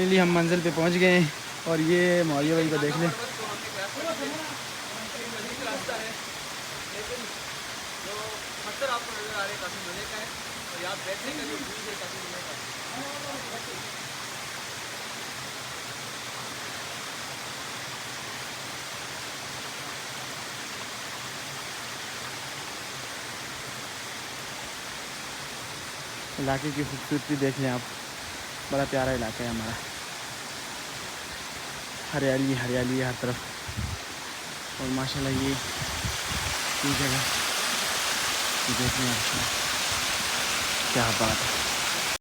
Finally हम मंजिल पे पहुंच गए हैं और ये मौलिया भाई को देख लें। इलाके की खूबसूरती देख लें आप, बड़ा प्यारा इलाका है हमारा, हरियाली हरियाली है हर तरफ। और माशाल्लाह ये जगह देख लें आप, क्या बात है।